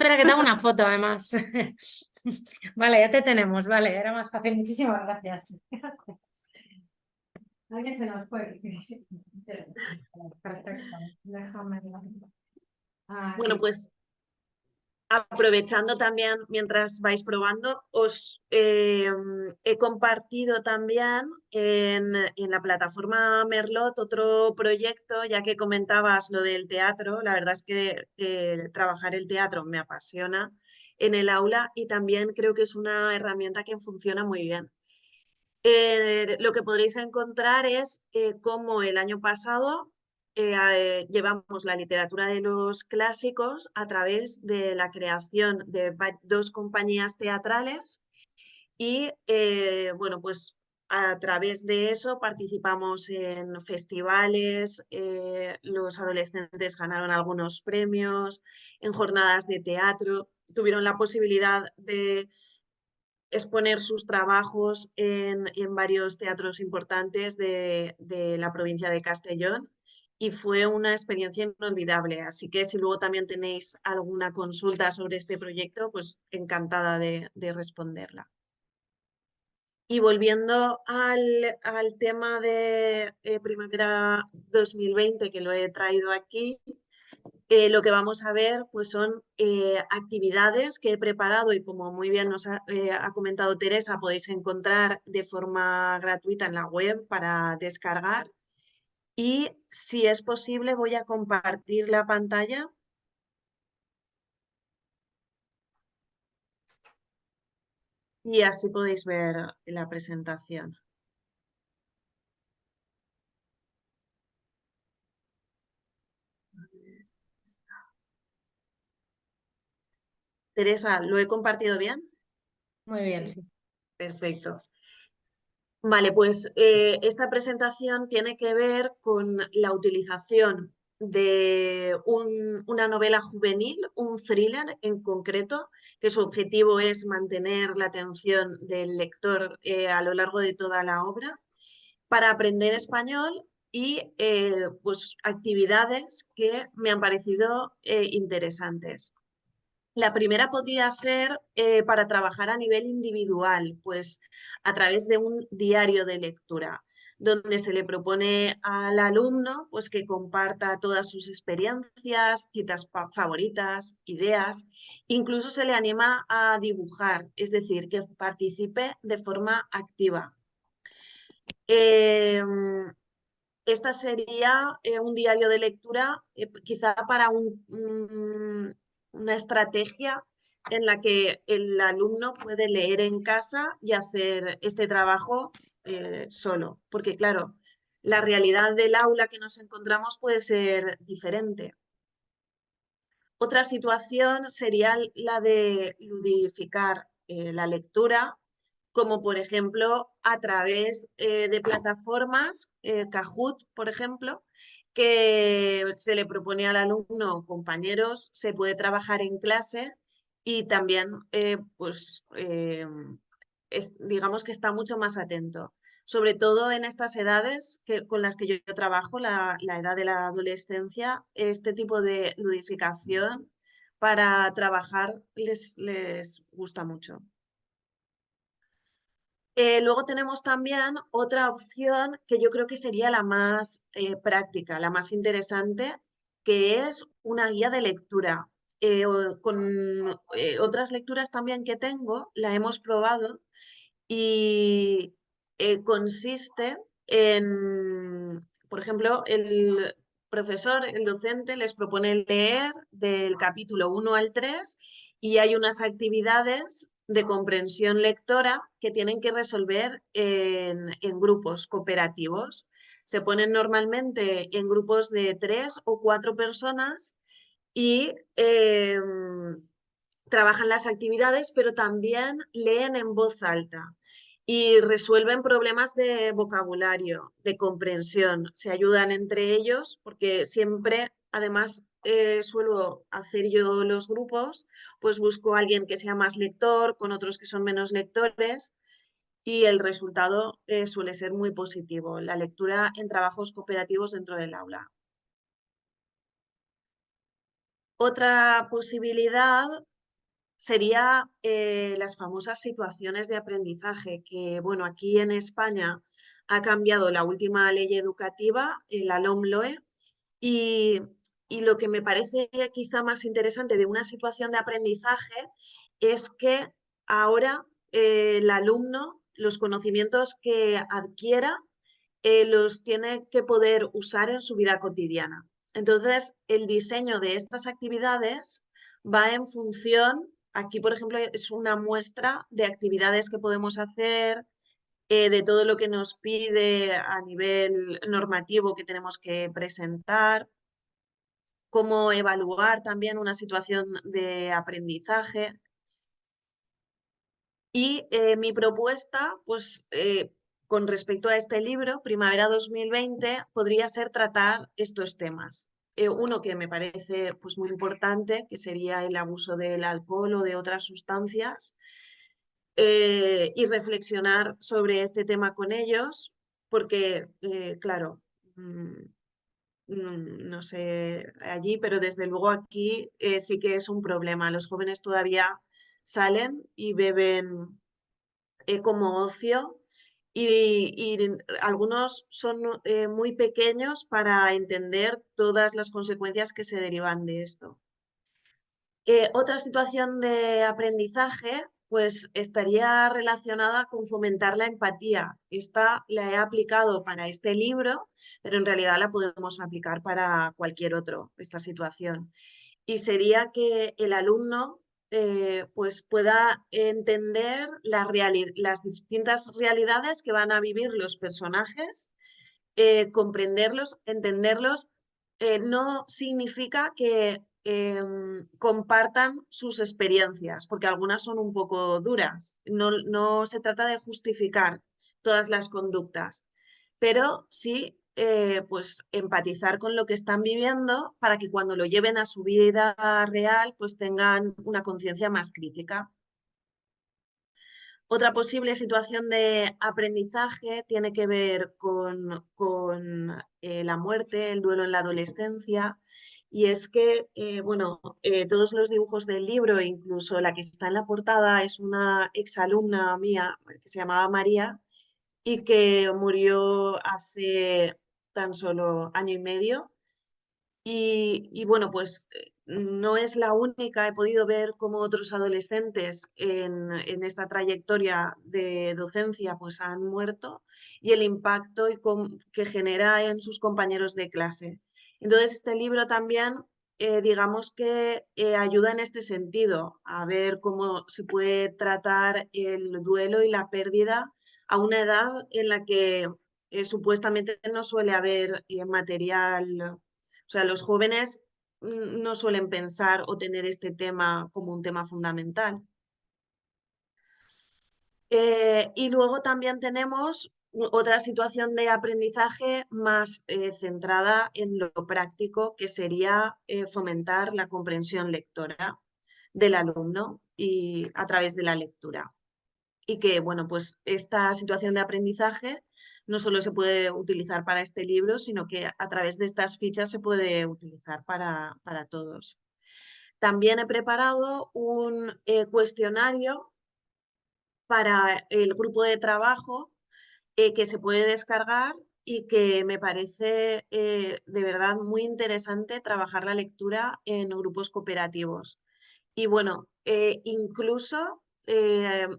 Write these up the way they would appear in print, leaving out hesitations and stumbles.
espera que te haga una foto, además. Vale, ya te tenemos, vale, era más fácil. Muchísimas gracias. Alguien se nos fue. Perfecto. Déjame. Bueno, Aquí. pues aprovechando también mientras vais probando, os he compartido también en la plataforma Merlot otro proyecto, ya que comentabas lo del teatro. La verdad es que trabajar el teatro me apasiona en el aula y también creo que es una herramienta que funciona muy bien. Lo que podréis encontrar es cómo el año pasado llevamos la literatura de los clásicos a través de la creación de dos compañías teatrales y bueno, pues a través de eso participamos en festivales, los adolescentes ganaron algunos premios, en jornadas de teatro, tuvieron la posibilidad de exponer sus trabajos en varios teatros importantes de la provincia de Castellón y fue una experiencia inolvidable. Así que si luego también tenéis alguna consulta sobre este proyecto, pues encantada de responderla. Y volviendo al tema de Primavera 2020, que lo he traído aquí, lo que vamos a ver pues son actividades que he preparado y como muy bien nos ha comentado Teresa, podéis encontrar de forma gratuita en la web para descargar. Y si es posible voy a compartir la pantalla y así podéis ver la presentación. Teresa, ¿lo he compartido bien? Muy bien, Sí, sí. perfecto. Vale, pues esta presentación tiene que ver con la utilización de una novela juvenil, un thriller en concreto, que su objetivo es mantener la atención del lector a lo largo de toda la obra, para aprender español y pues actividades que me han parecido interesantes. La primera podría ser para trabajar a nivel individual, pues a través de un diario de lectura, donde se le propone al alumno pues, que comparta todas sus experiencias, citas favoritas, ideas, incluso se le anima a dibujar, es decir, que participe de forma activa. Esta sería un diario de lectura, quizá para una estrategia en la que el alumno puede leer en casa y hacer este trabajo solo, porque claro, la realidad del aula que nos encontramos puede ser diferente. Otra situación sería la de ludificar la lectura, como por ejemplo a través de plataformas, Kahoot, por ejemplo, que se le propone al alumno o compañeros, se puede trabajar en clase y también digamos que está mucho más atento. Sobre todo en estas edades con las que yo trabajo, la edad de la adolescencia, este tipo de ludificación para trabajar les gusta mucho. Luego tenemos también otra opción que yo creo que sería la más práctica, la más interesante, que es una guía de lectura. Con otras lecturas también que tengo, la hemos probado y consiste en, por ejemplo, el profesor, el docente les propone leer del capítulo 1 al 3 y hay unas actividades de comprensión lectora que tienen que resolver en grupos cooperativos. Se ponen normalmente en grupos de 3 o 4 personas y trabajan las actividades, pero también leen en voz alta y resuelven problemas de vocabulario, de comprensión. Se ayudan entre ellos porque siempre, además, suelo hacer yo los grupos, pues busco a alguien que sea más lector, con otros que son menos lectores y el resultado suele ser muy positivo, la lectura en trabajos cooperativos dentro del aula. Otra posibilidad sería las famosas situaciones de aprendizaje, que bueno, aquí en España ha cambiado la última ley educativa, la LOMLOE, y, y lo que me parece quizá más interesante de una situación de aprendizaje es que ahora el alumno, los conocimientos que adquiera, los tiene que poder usar en su vida cotidiana. Entonces, el diseño de estas actividades va en función, aquí por ejemplo es una muestra de actividades que podemos hacer, de todo lo que nos pide a nivel normativo que tenemos que presentar, cómo evaluar también una situación de aprendizaje. Y mi propuesta, pues con respecto a este libro, Primavera 2020, podría ser tratar estos temas. Uno que me parece pues, muy importante, que sería el abuso del alcohol o de otras sustancias, y reflexionar sobre este tema con ellos, porque, claro, no sé allí, pero desde luego aquí sí que es un problema. Los jóvenes todavía salen y beben como ocio y algunos son muy pequeños para entender todas las consecuencias que se derivan de esto. Otra situación de aprendizaje, pues estaría relacionada con fomentar la empatía. Esta la he aplicado para este libro, pero en realidad la podemos aplicar para cualquier otro, esta situación. Y sería que el alumno pues pueda entender las distintas realidades que van a vivir los personajes, comprenderlos, entenderlos, no significa que compartan sus experiencias, porque algunas son un poco duras. No se trata de justificar todas las conductas, pero sí pues empatizar con lo que están viviendo para que cuando lo lleven a su vida real pues tengan una conciencia más crítica. Otra posible situación de aprendizaje tiene que ver con la muerte, el duelo en la adolescencia, y es que, bueno, todos los dibujos del libro, incluso la que está en la portada, es una exalumna mía que se llamaba María y que murió hace tan solo año y medio. Y bueno, pues no es la única, he podido ver cómo otros adolescentes en esta trayectoria de docencia pues han muerto y el impacto que genera en sus compañeros de clase. Entonces, este libro también, digamos que ayuda en este sentido, a ver cómo se puede tratar el duelo y la pérdida a una edad en la que supuestamente no suele haber material, o sea, los jóvenes no suelen pensar o tener este tema como un tema fundamental. Y luego también tenemos otra situación de aprendizaje más centrada en lo práctico, que sería fomentar la comprensión lectora del alumno y a través de la lectura. Y que, bueno, pues esta situación de aprendizaje no solo se puede utilizar para este libro, sino que a través de estas fichas se puede utilizar para todos. También he preparado un cuestionario para el grupo de trabajo que se puede descargar y que me parece de verdad muy interesante trabajar la lectura en grupos cooperativos. Y bueno, incluso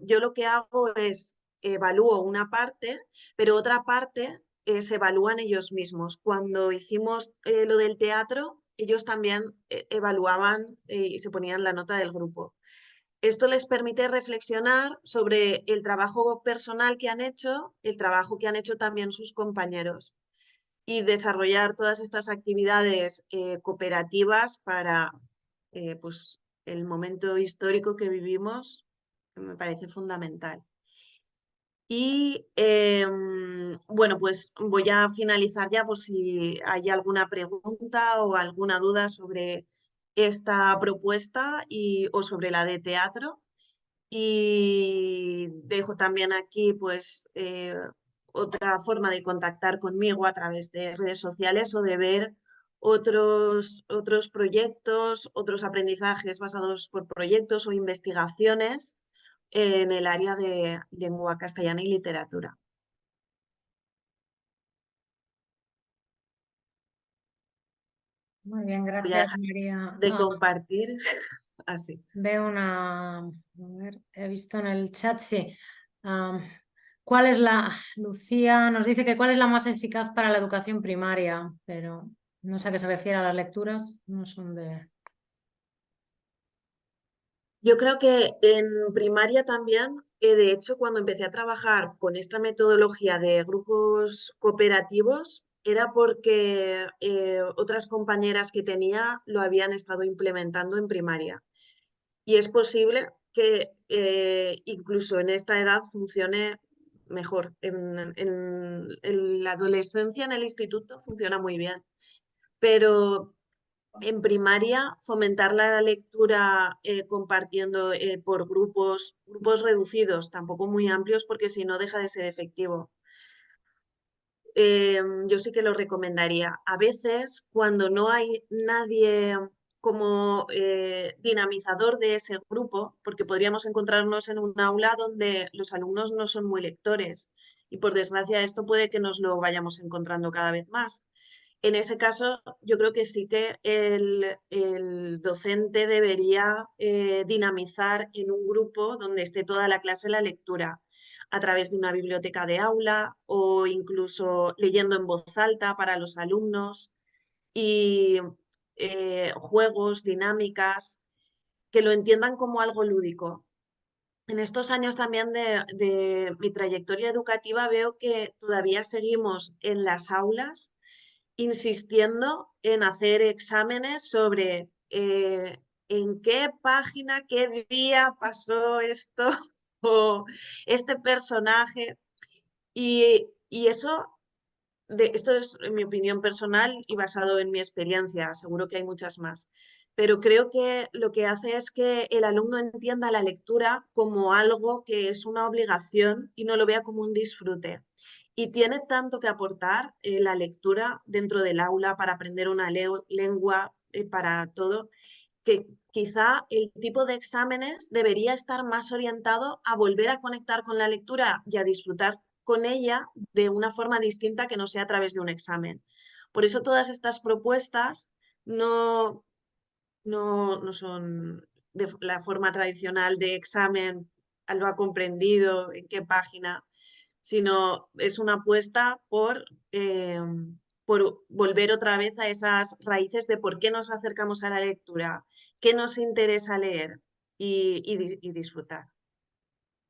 yo lo que hago es evalúo una parte, pero otra parte se evalúan ellos mismos. Cuando hicimos lo del teatro, ellos también evaluaban y se ponían la nota del grupo. Esto les permite reflexionar sobre el trabajo personal que han hecho, el trabajo que han hecho también sus compañeros y desarrollar todas estas actividades cooperativas para pues, el momento histórico que vivimos, que me parece fundamental. Y bueno, pues voy a finalizar ya por si hay alguna pregunta o alguna duda sobre esta propuesta o sobre la de teatro. Y dejo también aquí pues otra forma de contactar conmigo a través de redes sociales o de ver otros proyectos, otros aprendizajes basados por proyectos o investigaciones en el área de lengua castellana y literatura. Muy bien, Voy a gracias, dejar María. de compartir así. Veo una, a ver, he visto en el chat, sí. Am, ¿Cuál es Lucía nos dice que cuál es la más eficaz para la educación primaria, pero no sé a qué se refiere a las lecturas, no son de... Yo creo que en primaria también, de hecho, cuando empecé a trabajar con esta metodología de grupos cooperativos, era porque otras compañeras que tenía lo habían estado implementando en primaria. Y es posible que incluso en esta edad funcione mejor. En la adolescencia, en el instituto, funciona muy bien. Pero en primaria, fomentar la lectura compartiendo por grupos reducidos, tampoco muy amplios, porque si no deja de ser efectivo. Yo sí que lo recomendaría. A veces, cuando no hay nadie como dinamizador de ese grupo, porque podríamos encontrarnos en un aula donde los alumnos no son muy lectores y por desgracia esto puede que nos lo vayamos encontrando cada vez más. En ese caso, yo creo que sí que el docente debería dinamizar en un grupo donde esté toda la clase la lectura a través de una biblioteca de aula o incluso leyendo en voz alta para los alumnos y juegos, dinámicas, que lo entiendan como algo lúdico. En estos años también de mi trayectoria educativa veo que todavía seguimos en las aulas insistiendo en hacer exámenes sobre en qué página, qué día pasó esto o este personaje. Y eso, esto es en mi opinión personal y basado en mi experiencia, seguro que hay muchas más. Pero creo que lo que hace es que el alumno entienda la lectura como algo que es una obligación y no lo vea como un disfrute. Y tiene tanto que aportar la lectura dentro del aula para aprender una lengua, para todo, que quizá el tipo de exámenes debería estar más orientado a volver a conectar con la lectura y a disfrutar con ella de una forma distinta que no sea a través de un examen. Por eso todas estas propuestas no, no son de la forma tradicional de examen, lo ha comprendido, en qué página, sino es una apuesta por volver otra vez a esas raíces de por qué nos acercamos a la lectura, qué nos interesa leer y disfrutar.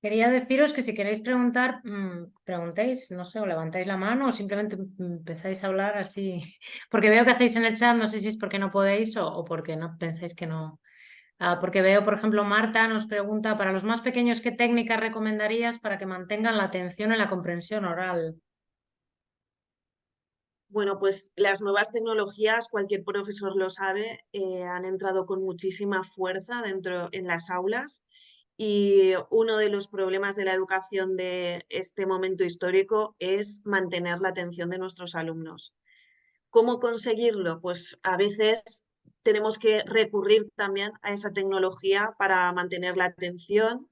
Quería deciros que si queréis preguntar, preguntéis, no sé, o levantáis la mano o simplemente empezáis a hablar así, porque veo que hacéis en el chat, no sé si es porque no podéis o porque no pensáis que no. Porque veo, por ejemplo, Marta nos pregunta, para los más pequeños, ¿qué técnicas recomendarías para que mantengan la atención en la comprensión oral? Bueno, pues las nuevas tecnologías, cualquier profesor lo sabe, han entrado con muchísima fuerza dentro en las aulas y uno de los problemas de la educación de este momento histórico es mantener la atención de nuestros alumnos. ¿Cómo conseguirlo? Pues a veces tenemos que recurrir también a esa tecnología para mantener la atención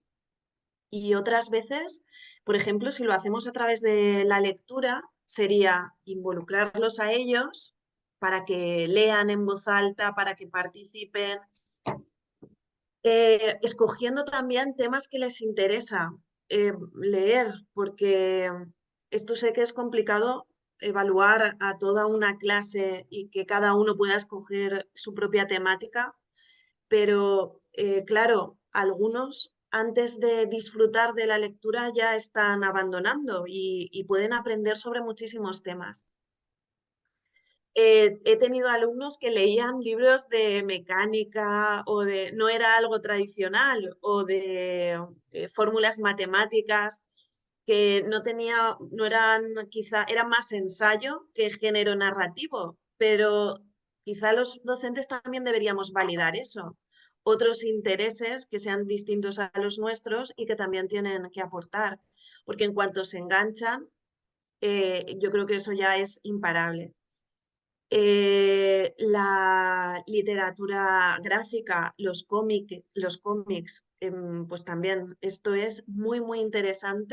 y otras veces, por ejemplo, si lo hacemos a través de la lectura, sería involucrarlos a ellos para que lean en voz alta, para que participen, escogiendo también temas que les interesa leer, porque esto sé que es complicado evaluar a toda una clase y que cada uno pueda escoger su propia temática, pero claro, algunos antes de disfrutar de la lectura ya están abandonando y pueden aprender sobre muchísimos temas. He tenido alumnos que leían libros de mecánica o de, no era algo tradicional, o de fórmulas matemáticas que no tenía, no eran, quizá, eran más ensayo que género narrativo, pero quizá los docentes también deberíamos validar eso. Otros intereses que sean distintos a los nuestros y que también tienen que aportar, porque en cuanto se enganchan, yo creo que eso ya es imparable. La literatura gráfica, los cómics, pues también esto es muy, muy interesante.